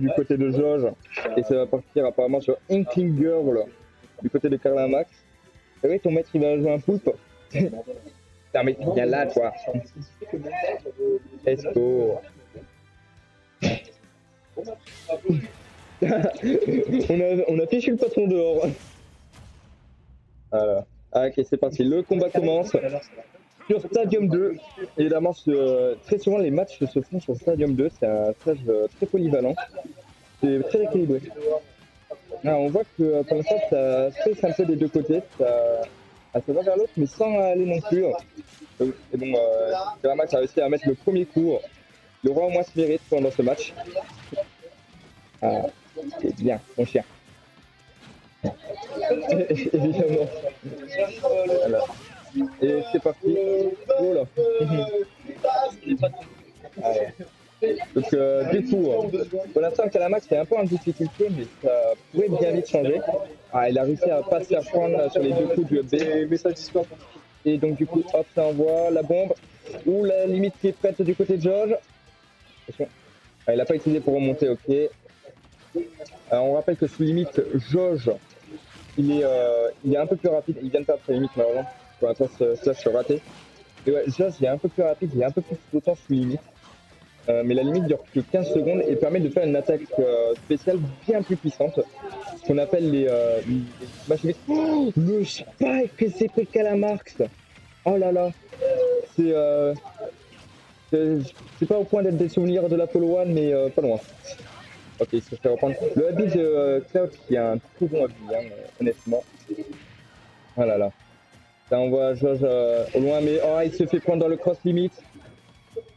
du côté de Jauge. Et ça va partir apparemment sur Inkling Girl du côté de Carla Max. Et oui, ton maître il va jouer un poulpe. Non mais viens là toi. Esco. on a fichu le patron dehors. Voilà. Ah, ok, c'est parti. Le combat commence sur Stadium 2. Évidemment, très souvent les matchs se font sur Stadium 2. C'est un stage très polyvalent. C'est très équilibré. Ah, on voit que pour l'instant, ça stresse un peu des deux côtés. Ça va vers l'autre, mais sans aller non plus. Et bon, Gramax a réussi à mettre le premier coup. Le roi au moins se mérite pendant ce match. Ah, c'est bien, mon chien. Évidemment. Voilà. Et c'est parti. Oh là. Donc du coup, pour l'instant Calamax est un peu en difficulté, mais ça pourrait bien vite changer. Ah, il a réussi à pas se faire prendre sur les deux coups du message Discord. Et donc du coup, hop, ça envoie la bombe. Ou la limite qui est prête du côté de George. Ah, il n'a pas utilisé pour remonter, ok. Alors, on rappelle que sous limite, George, il est un peu plus rapide. Il vient de perdre sa limite malheureusement. Pour l'instant, slash raté. Et ouais, George, il est un peu plus rapide, il est un peu plus flottant sous limite. Mais la limite dure que 15 secondes et permet de faire une attaque spéciale bien plus puissante. Ce qu'on appelle les machines. Oh, le spike que s'est pris Calamarx. Oh là là. C'est pas au point d'être des souvenirs de l'Apollo One, mais pas loin. Ok, il se fait reprendre. Le habit de Cloud qui a un très bon habit, hein, honnêtement. Oh là là. Ça envoie George au loin, mais oh, il se fait prendre dans le cross limite.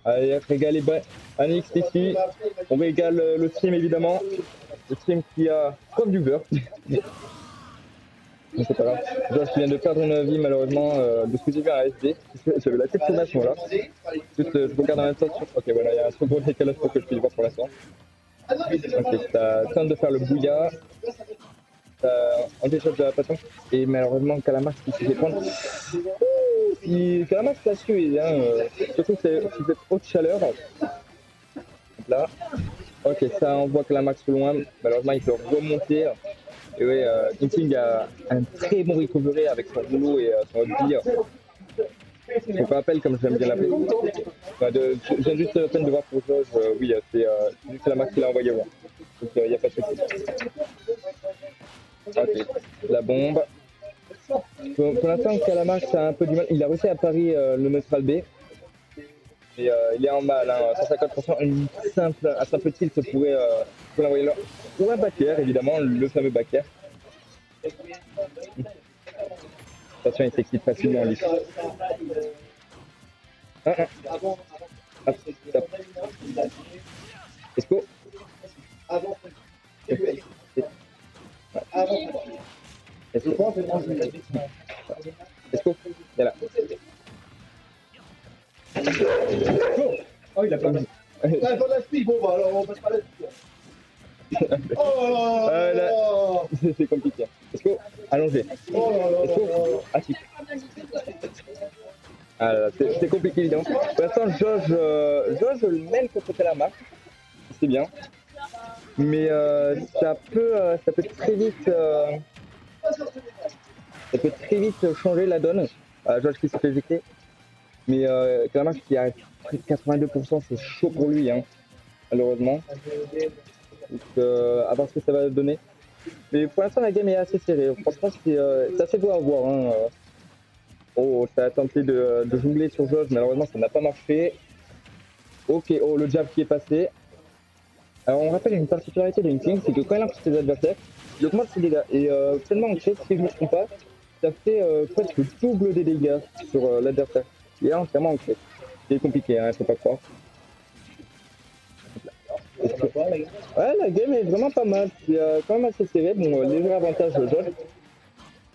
Allez, régalez Anix ici. On régale le stream évidemment. Le stream qui a comme du beurre. Mais c'est pas grave. George qui vient de perdre une vie malheureusement de ce que j'ai vu à SD. J'avais la tête sur ma là. Juste, je regarde en même temps. Ok, voilà, il y a un second décalage pour que je puisse voir pour l'instant. Ok, ça tente de faire le bouillard. Ça empêche de la passion. Et malheureusement, Calamax qui se fait prendre. Calamax l'a su, hein. Surtout que c'est cette haute chaleur. Là. Ok, ça envoie Calamax plus loin. Malheureusement, il peut remonter. Et oui, Inting a un très bon recovery avec son rouleau et son hobby. Je me rappelle, comme j'aime bien l'appeler. Je viens juste à peine de voir pour George. Oui, c'est juste Calamax qui l'a envoyé. Ouais. Donc, il n'y a pas de souci. Ok, la bombe. Pour l'instant, Calamax a un peu du mal. Il a réussi à parier le neutral B. Et il est en mal, hein, 150%. Un simple tilt pourrait l'envoyer là. Ou un backer, évidemment, le fameux backer. Attention, il s'excite facilement, lui. Hop, stop. Esco. Esco. Esco. Il est là. Oh, il a pas mis. Bon, bah alors on passe pas là-dessus. Oh là, c'est compliqué. Esco, allongé. Esco, assis. Ah, c'est compliqué évidemment. Pour l'instant, George le mène contre Calamax. C'est bien. Mais ça peut très vite changer la donne. George qui s'est fait éjecter. Mais Calamax qui a près de 82%, c'est chaud pour lui, hein, malheureusement. Donc, à voir ce que ça va donner. Mais pour l'instant, la game est assez serrée. Franchement, c'est assez beau à voir. Hein. Oh, ça a tenté de jongler sur George, malheureusement, ça n'a pas marché. Ok, oh, le jab qui est passé. Alors, on rappelle une particularité de Inkling, c'est que quand il impose ses adversaires, il augmente ses dégâts. Et seulement en fait, si je ne me trompe pas, ça fait presque double des dégâts sur l'adversaire. Il est entièrement ancré. C'est compliqué, hein, faut pas croire. Ouais, la game est vraiment pas mal. C'est quand même assez serré. Bon, léger avantage de George.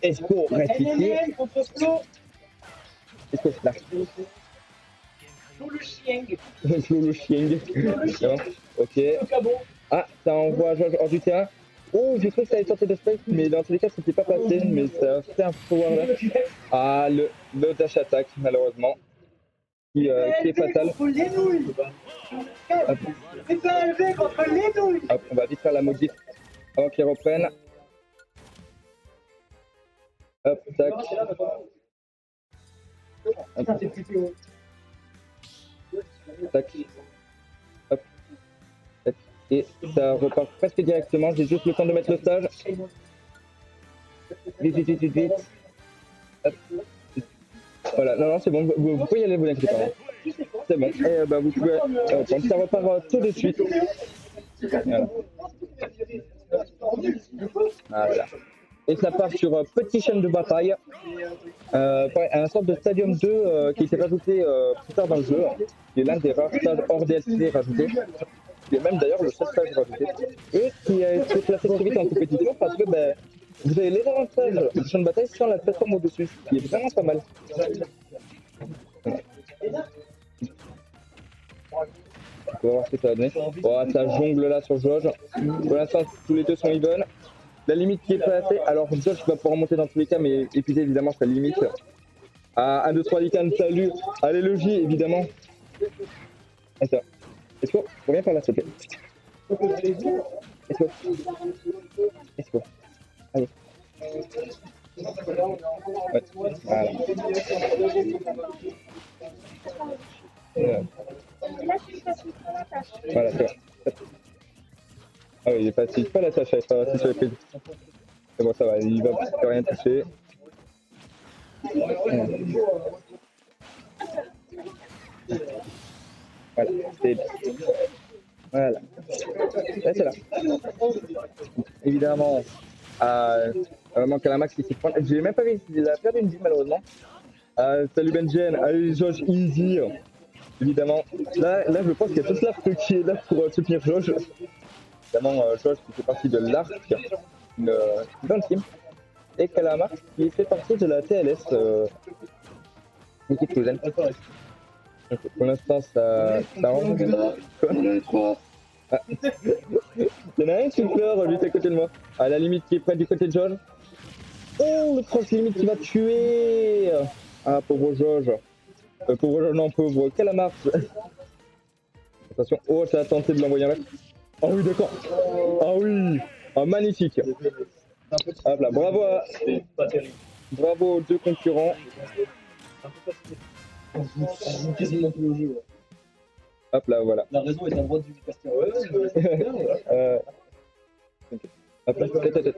Esco reste ici. Esco là. Le chien. Ok. Ah, ça envoie George hors du terrain. Oh, j'ai cru que ça allait sortir de space, mais dans tous les cas, c'était pas passé. Mais ça fait un pouvoir là. Ah, le dash attack, malheureusement. Qui est fatal. Hop, on va vite faire la modif avant qu'ils reprennent. Hop, tac. Hop. Tac. Hop. Tac. Et ça repart presque directement. J'ai juste le temps de mettre le stage. Vite, vite, vite, vite, vite. Hop. Voilà, non, non, c'est bon, vous pouvez y aller, vous inquiétez pas. C'est bon, et bah, vous pouvez reprendre. Ça repart tout de suite. Voilà. Voilà. Et ça part sur petit chaîne de bataille. Un sorte de Stadium 2 qui s'est rajouté plus tard dans le jeu. Qui est l'un des rares stages hors DLC rajoutés. Qui est même d'ailleurs le seul stage rajouté. Et qui a été classé très vite en compétition parce que ben, vous avez les avantages de champ de bataille sans la plateforme au-dessus. Ce qui est vraiment pas mal. Voilà. On va voir ce que ça va donner. Oh, ça jongle là sur Jauge. Pour l'instant, tous les deux sont even. La limite qui est passée, alors Jauge va pouvoir monter dans tous les cas, mais épuiser évidemment sa limite. Ah, 1, 2, 3, Lican, salut. Allez, le J, évidemment. Attends. Est-ce qu'on faut bien faire la sauter? Est-ce qu'on allez. Ouais. Voilà. Voilà, c'est bon. Ah oui, il est facile, pas la tâche, ça va, si sur les prises. C'est bon, ça va, il va plus rien toucher. Voilà, c'est bien. Voilà. Là, c'est là. Évidemment, vraiment Calamax qui s'y prend. J'ai même pas vu, il a perdu une vie malheureusement. Salut Benjen, allez Josh, easy. Évidemment, là je pense qu'il y a toute l'arc qui est là pour soutenir Josh. Évidemment, Josh qui fait partie de l'arc, une bonne team. Et Calamax qui fait partie de la TLS, équipe Toulousaine. Donc, pour l'instant, ça rentre. Ah. Il y en a un qui pleure juste à côté de moi. À la limite qui est près du côté de Josh. Oh, le cross limite qui va tuer. Ah, pauvre Josh. Pauvre Josh, non, pauvre Calamar. Attention, oh, ça a tenté de l'envoyer un mec. Ah oui, d'accord. Ah oui. Ah, magnifique. Hop là, bravo aux deux concurrents. Quasiment plus au jeu. Hop là, voilà. La raison est à droite du casting. Hop là,